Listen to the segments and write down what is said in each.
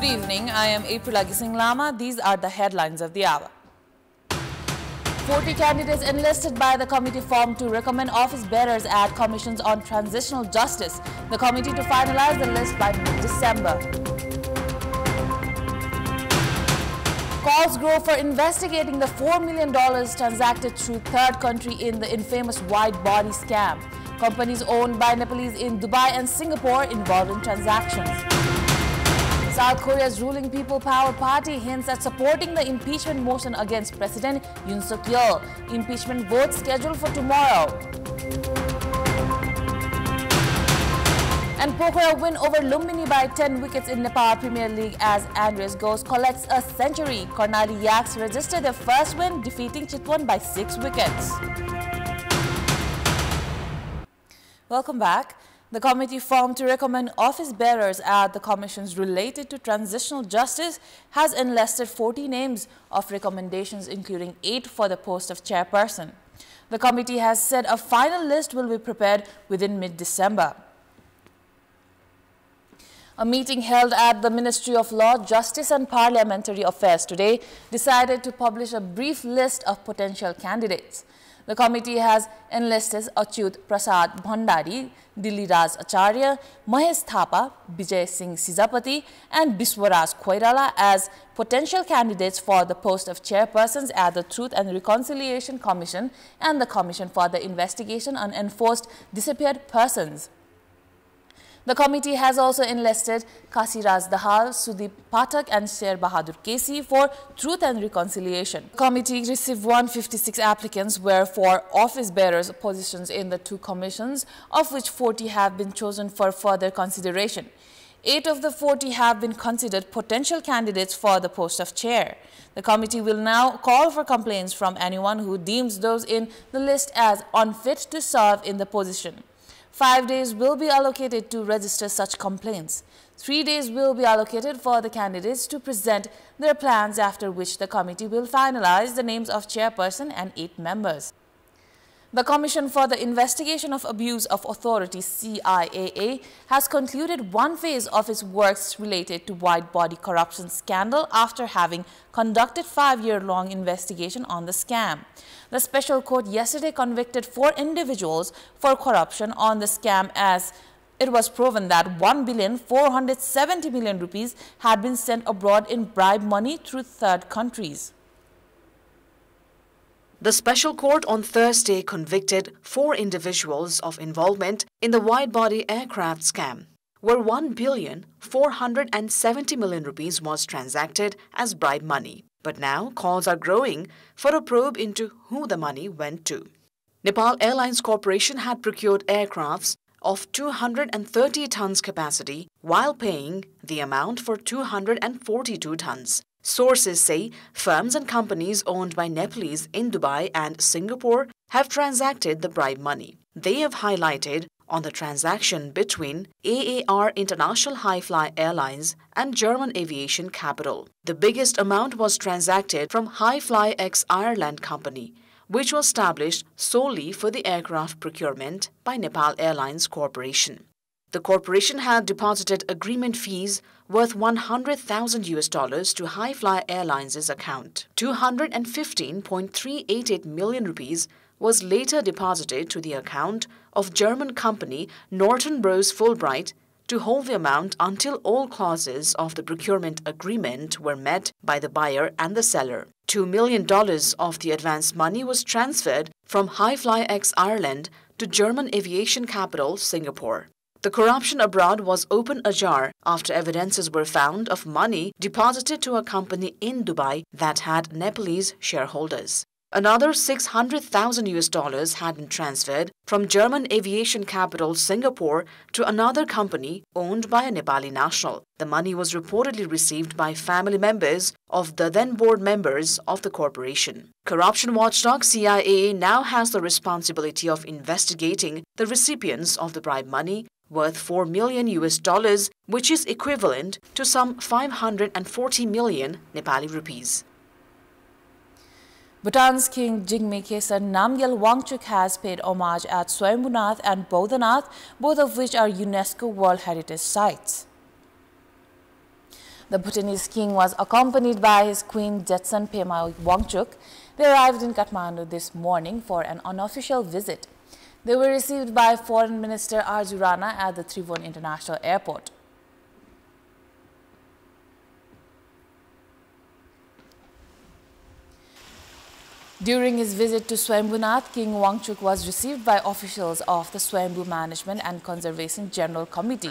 Good evening, I am April Singh Lama. These are the headlines of the hour. 40 candidates enlisted by the committee formed to recommend office bearers at commissions on transitional justice. The committee to finalize the list by mid-December. Calls grow for investigating the $4 million transacted through third country in the infamous wide-body scam. Companies owned by Nepalese in Dubai and Singapore involved in transactions. South Korea's ruling People Power Party hints at supporting the impeachment motion against President Yoon Suk-yeol. Impeachment vote scheduled for tomorrow. And Pokhara win over Lumbini by 10 wickets in Nepal Premier League as Andres Ghosh collects a century. Karnali Yaks registered their first win, defeating Chitwan by 6 wickets. Welcome back. The committee formed to recommend office bearers at the commissions related to transitional justice has enlisted 40 names of recommendations, including 8 for the post of chairperson. The committee has said a final list will be prepared within mid-December. A meeting held at the Ministry of Law, Justice and Parliamentary Affairs today decided to publish a brief list of potential candidates. The committee has enlisted Achyut Prasad Bhandari, Diliraj Acharya, Mahesh Thapa, Vijay Singh Sijapati and Biswaraj Khoirala as potential candidates for the post of chairpersons at the Truth and Reconciliation Commission and the Commission for the Investigation on Enforced Disappeared Persons. The committee has also enlisted Kasiraj Dahal, Sudeep Pathak and Sher Bahadur Kesi for Truth and Reconciliation. The committee received 156 applicants were for office bearers positions in the 2 commissions, of which 40 have been chosen for further consideration. 8 of the 40 have been considered potential candidates for the post of chair. The committee will now call for complaints from anyone who deems those in the list as unfit to serve in the position. 5 days will be allocated to register such complaints. 3 days will be allocated for the candidates to present their plans, after which the committee will finalize the names of chairperson and 8 members. The Commission for the Investigation of Abuse of Authority (CIAA) has concluded one phase of its works related to wide-body corruption scandal after having conducted 5-year-long investigation on the scam. The special court yesterday convicted 4 individuals for corruption on the scam as it was proven that 1,470 million rupees had been sent abroad in bribe money through third countries. The special court on Thursday convicted 4 individuals of involvement in the wide-body aircraft scam, where 1,470 million rupees was transacted as bribe money. But now calls are growing for a probe into who the money went to. Nepal Airlines Corporation had procured aircrafts of 230 tons capacity while paying the amount for 242 tons. Sources say firms and companies owned by Nepalese in Dubai and Singapore have transacted the bribe money. They have highlighted on the transaction between AAR International High-Fly Airlines and German aviation capital. The biggest amount was transacted from High-Fly X Ireland Company, which was established solely for the aircraft procurement by Nepal Airlines Corporation. The corporation had deposited agreement fees worth $100,000 to High-Fly Airlines' account. 215.388 million rupees was later deposited to the account of German company Norton Bros Fulbright to hold the amount until all clauses of the procurement agreement were met by the buyer and the seller. $2 million of the advance money was transferred from High-Fly X Ireland to German aviation capital Singapore. The corruption abroad was opened ajar after evidences were found of money deposited to a company in Dubai that had Nepalese shareholders. Another $600,000 had been transferred from German aviation capital Singapore to another company owned by a Nepali national. The money was reportedly received by family members of the then board members of the corporation. Corruption watchdog CIA now has the responsibility of investigating the recipients of the bribe money worth $4 million, which is equivalent to some 540 million Nepali rupees. Bhutan's King Jigme Khesar Namgyal Wangchuk has paid homage at Swayambhunath and Bodhanath, both of which are UNESCO World Heritage Sites. The Bhutanese king was accompanied by his queen Jetsun Pema Wangchuk. They arrived in Kathmandu this morning for an unofficial visit. They were received by Foreign Minister Arju Rana at the Tribhuvan International Airport. During his visit to Swayambhunath, King Wangchuk was received by officials of the Swayambhu Management and Conservation General Committee.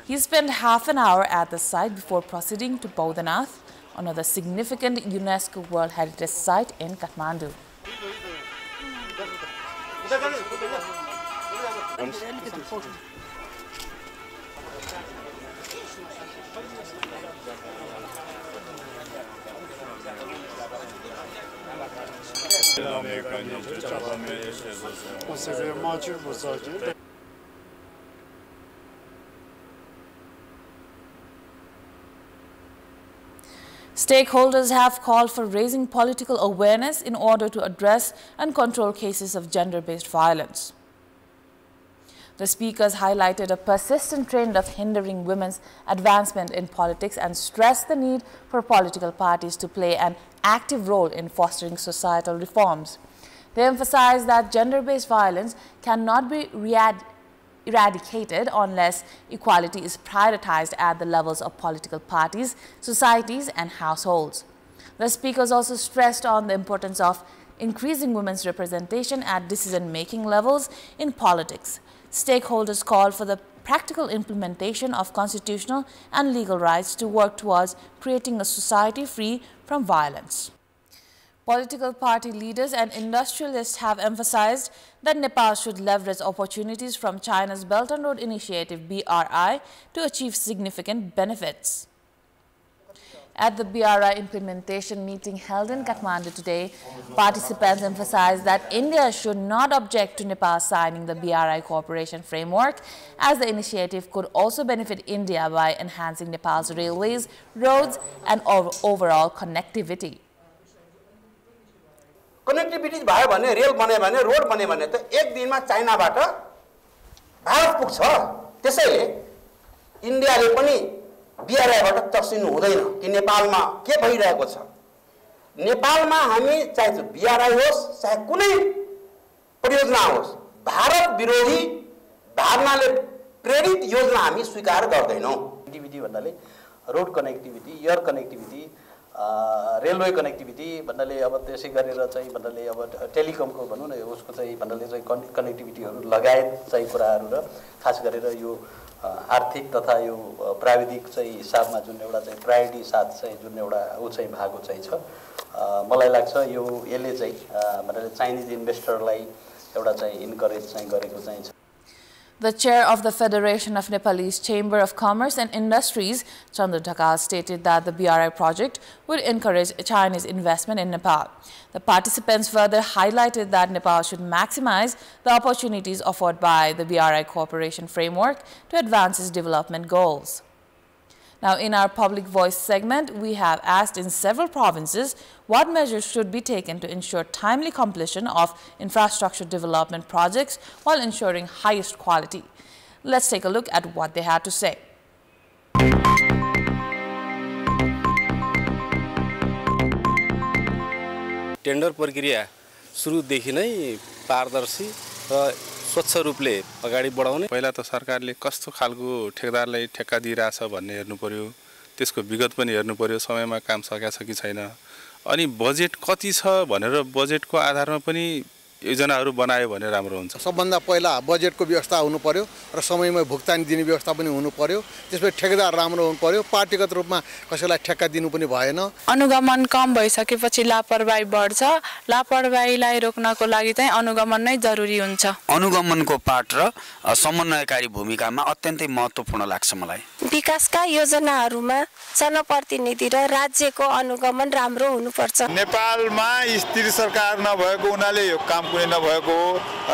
He spent half an hour at the site before proceeding to Bodhanath, another significant UNESCO World Heritage Site in Kathmandu. Stakeholders have called for raising political awareness in order to address and control cases of gender-based violence. The speakers highlighted a persistent trend of hindering women's advancement in politics and stressed the need for political parties to play an active role in fostering societal reforms. They emphasized that gender-based violence cannot be eradicated unless equality is prioritized at the levels of political parties, societies, and households. The speakers also stressed on the importance of increasing women's representation at decision-making levels in politics. Stakeholders called for the practical implementation of constitutional and legal rights to work towards creating a society free from violence. Political party leaders and industrialists have emphasized that Nepal should leverage opportunities from China's Belt and Road Initiative (BRI) to achieve significant benefits. At the BRI implementation meeting held in Kathmandu today, participants emphasized that India should not object to Nepal signing the BRI cooperation framework, as the initiative could also benefit India by enhancing Nepal's railways, roads, and overall connectivity. Connectivity भयो भने rail बन्यो भने road बन्यो भने त एक दिनमा चाइनाबाट भारत पुग्छ त्यसैले इन्डियाले पनि बीआरआईबाट तर्सिनु हुँदैन कि नेपालमा के भइरहेको छ नेपालमा हामी चाहे बीआरआई होस् चाहे कुनै परियोजना होस् भारत विरोधी भावनाले प्रेरित योजना हामी स्वीकार गर्दैनौं कनेक्टिभिटी भन्नाले road connectivity air connectivity railway connectivity भन्नाले अब त्यसै गरेर चाहिँ भन्नाले अब टेलिकमको भनौं न उसको चाहिँ भन्नाले चाहिँ कनेक्टिभिटीहरु लगायत चाहिँ कुराहरु र खास गरेर यो आर्थिक तथा यो प्राविधिक चाहिँ हिसाबमा जुन एउटा चाहिँ प्रायोरिटी साथ चाहिँ जुन एउटा उ चाहिँ भागो चाहिँ छ मलाई लाग्छ यो यसले चाहिँ भन्नाले चाइनिज इन्भेस्टरलाई एउटा चाहिँ इन्करेज चाहिँ गरेको चाहिँ छ. The chair of the Federation of Nepalese Chamber of Commerce and Industries, Chandra Dhakal, stated that the BRI project would encourage Chinese investment in Nepal. The participants further highlighted that Nepal should maximize the opportunities offered by the BRI cooperation framework to advance its development goals. Now, in our public voice segment, we have asked in several provinces what measures should be taken to ensure timely completion of infrastructure development projects while ensuring highest quality. Let's take a look at what they had to say. Tender प्रक्रिया सुरुदेखि नै पारदर्शी र स्वच्छ रूपले अगाडि बढाउने. पहिला त सरकारले कस्तो खालको ठेकेदारलाई ठेक्का दिइराछ भन्ने हेर्नु पर्यो, त्यसको विगत पनि हेर्नु पर्यो, समयमा काम सकेछ कि छैन, अनि बजेट कति छ भनेर बजेटको आधारमा पनि योजनाहरू बनायो भने राम्रो हुन्छ. सबभन्दा पहिला बजेटको व्यवस्था हुनु पर्यो र समयमै भुक्तानी दिने व्यवस्था पनि हुनु पर्यो. त्यसपछि ठेकेदार राम्रो हुनु पर्यो. पार्टीगत रूपमा कसैलाई ठेक्का दिनु पनि भएन. अनुगमन कम भइसकेपछि लापरवाही बढ्छ. लापरवाहीलाई रोक्नको लागि चाहिँ अनुगमन नै जरुरी हुन्छ. अनुगमनको पाठ र समन्वयकारी भूमिकामा अत्यन्तै महत्त्वपूर्ण लाग्छ मलाई. विकासका योजनाहरूमा जनप्रतिनिधि र राज्यको अनुगमन राम्रो हुनुपर्छ. नेपालमा स्थिर सरकार नभएको हुनाले यो काम कुनै नभएको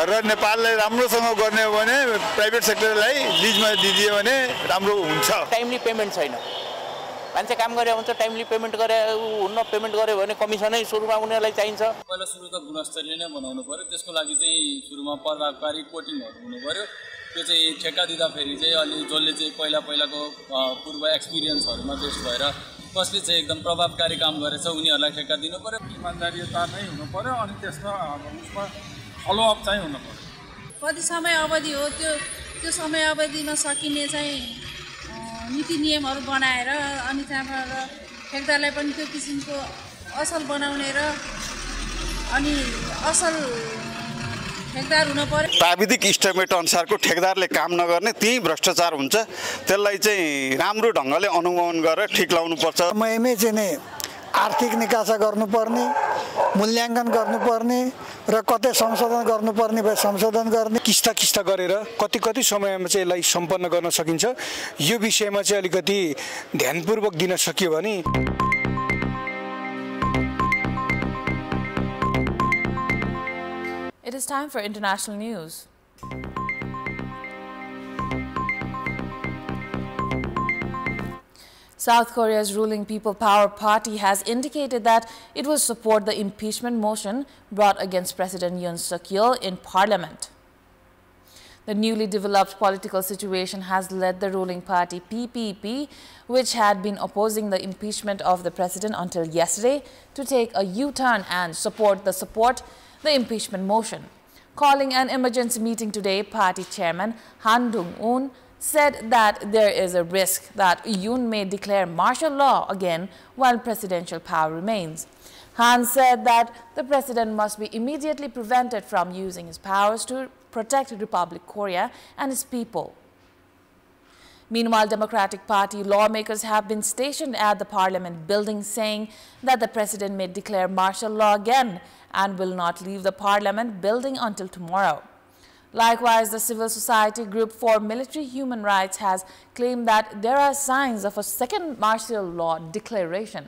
र नेपाललाई राम्रोसँग गर्ने हो भने प्राइभेट सेक्टरलाई लिजमा दिदियो भने राम्रो हुन्छ. टाइमली पेमेन्ट छैन. मान्छे काम गरे हुन्छ टाइमली पेमेन्ट गरे हुन्न, पेमेन्ट गर्यो भने कमिसनै सुरुमा उनीहरुलाई चाहिन्छ. पहिला सुरु त गुणस्तरीय नै बनाउनु पर्यो. त्यसको लागि चाहिँ सुरुमा पर्वाकारी कोटिङहरु हुनु पर्यो. त्यो चाहिँ ठेक्का दिँदाखेरि चाहिँ अलि जसले चाहिँ पहिलाको पूर्व एक्सपिरियन्सहरुमा बेस्ड भएर कसले चाहिँ एकदम प्रभावकारी काम गरेछ उनीहरुलाई ठेक्का दिनु पर्यो इमानदारीता नै हुनु पर्यो अनि त्यसमा उसमा फलोअप चाहिँ हुनु पर्यो कति समय अवधि हो त्यो समय अवधिमा सकिने चाहिँ नीति नियमहरु बनाएर अनि त्यहाँबाट ठेकदारलाई पनि त्यो किसिमको असल बनाउने र अनि असल ठेकदार हुन पर्यो प्राविधिक इस्टिमेट अनुसारको ठेकदारले काम नगर्ने त्यही भ्रष्टाचार हुन्छ त्यसलाई चाहिँ राम्रो ढंगले अनुगमन गरेर ठीक लाउनु पर्छ समयमै चाहिँ नि आर्थिक निकासा गर्नुपर्ने मूल्याङ्कन गर्नुपर्ने र कतै संशोधन गर्नुपर्ने भए संशोधन गर्ने किस्ता गरेर कति समयमा चाहिँ यसलाई सम्पन्न गर्न सकिन्छ यो विषयमा चाहिँ अलिकति ध्यानपूर्वक दिन सकियो भने It is time for international news. South Korea's ruling People Power Party has indicated that it will support the impeachment motion brought against President Yoon Suk-yeol in parliament. The newly developed political situation has led the ruling party PPP, which had been opposing the impeachment of the president until yesterday, to take a U-turn and support the impeachment motion. Calling an emergency meeting today, party chairman Han Dong-un said that there is a risk that Yoon may declare martial law again while presidential power remains. Han said that the president must be immediately prevented from using his powers to protect Republic Korea and its people. Meanwhile, Democratic Party lawmakers have been stationed at the parliament building, saying that the president may declare martial law again and will not leave the parliament building until tomorrow. Likewise, the civil society group for military human rights has claimed that there are signs of a second martial law declaration.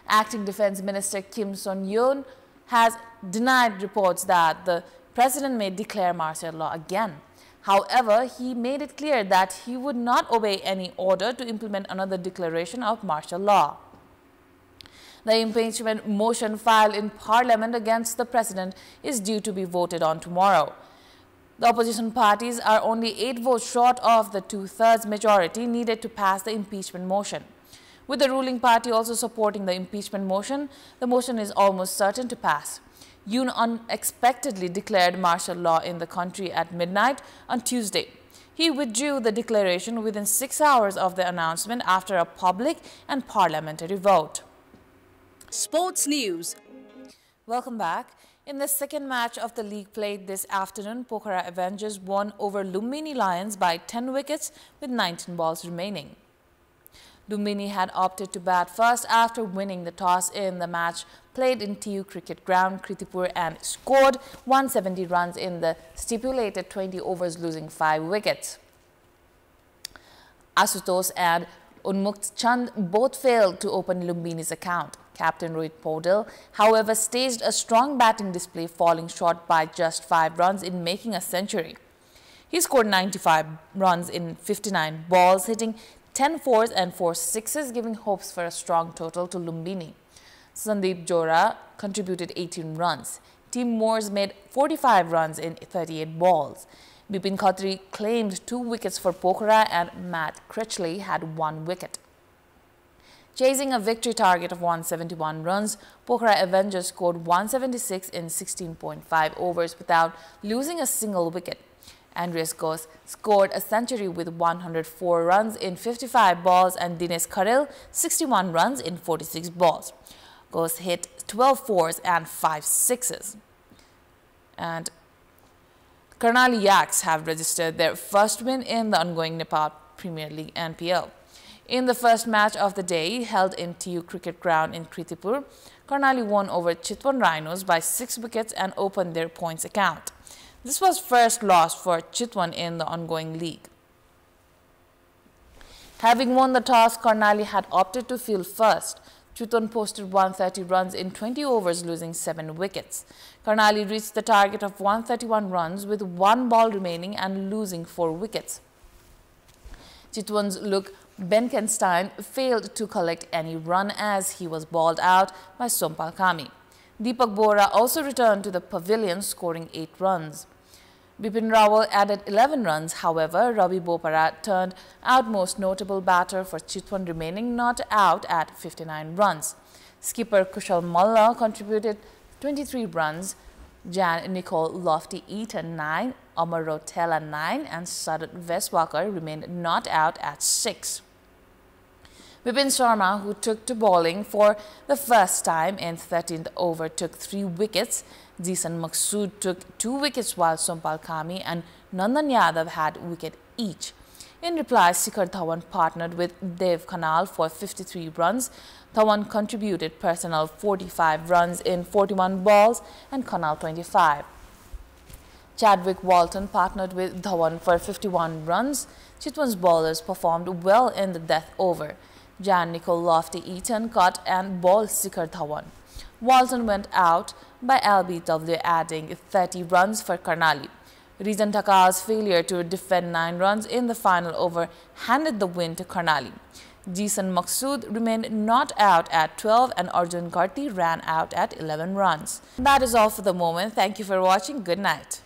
Acting Defense Minister Kim Son-yeon has denied reports that the president may declare martial law again. However, he made it clear that he would not obey any order to implement another declaration of martial law. The impeachment motion filed in parliament against the president is due to be voted on tomorrow. The opposition parties are only 8 votes short of the 2/3 majority needed to pass the impeachment motion. With the ruling party also supporting the impeachment motion, the motion is almost certain to pass. Yoon unexpectedly declared martial law in the country at midnight on Tuesday. He withdrew the declaration within 6 hours of the announcement after a public and parliamentary vote. Sports News. Welcome back. In the second match of the league played this afternoon, Pokhara Avengers won over Lumbini Lions by 10 wickets with 19 balls remaining. Lumbini had opted to bat first after winning the toss in the match played in TU Cricket Ground, Kantipur, and scored 170 runs in the stipulated 20 overs, losing 5 wickets. Asutosh and Unmukt Chand both failed to open Lumbini's account. Captain Rohit Paudel, however, staged a strong batting display, falling short by just 5 runs in making a century. He scored 95 runs in 59 balls, hitting 10 fours and 4 sixes, giving hopes for a strong total to Lumbini. Sandeep Johra contributed 18 runs. Tim Moores made 45 runs in 38 balls. Bipin Khatri claimed 2 wickets for Pokhara and Matt Critchley had 1 wicket. Chasing a victory target of 171 runs, Pokhara Avengers scored 176 in 16.5 overs without losing a single wicket. Andreas Ghosh scored a century with 104 runs in 55 balls and Dinesh Kharel 61 runs in 46 balls. Ghosh hit 12 fours and 5 sixes. And Karnali Yaks have registered their first win in the ongoing Nepal Premier League NPL. In the first match of the day, held in TU Cricket Ground in Kantipur, Karnali won over Chitwan Rhinos by 6 wickets and opened their points account. This was first loss for Chitwan in the ongoing league. Having won the toss, Karnali had opted to field first. Chitwan posted 130 runs in 20 overs, losing 7 wickets. Karnali reached the target of 131 runs with 1 ball remaining and losing 4 wickets. Chitwan's Luke Benkenstein failed to collect any run as he was bowled out by Sompal Kami. Deepak Bora also returned to the pavilion, scoring 8 runs. Bipin Rawal added 11 runs. However, Ravi Bopara turned out most notable batter for Chitwan, remaining not out at 59 runs. Skipper Kushal Malla contributed 23 runs. Jan Nicole Lofty-Eaton 9, Amar Rotella 9 and Sadat Veswakar remained not out at 6. Vipin Sharma, who took to bowling for the first time in 13th over, took 3 wickets. Jisan Maqsood took 2 wickets while Sompal Kami and Nandan Yadav had wicket each. In reply, Shikhar Dhawan partnered with Dev Khanal for 53 runs. Dhawan contributed personal 45 runs in 41 balls and Khanal 25. Chadwick Walton partnered with Dhawan for 51 runs. Chitwan's bowlers performed well in the death over. Jan Nicole Lofty-Eaton caught and bowled Shikhar Dhawan. Walton went out by LBW, adding 30 runs for Karnali. Rijan Thakar's failure to defend 9 runs in the final over handed the win to Karnali. Jisan Maqsood remained not out at 12 and Arjun Karti ran out at 11 runs. That is all for the moment. Thank you for watching. Good night.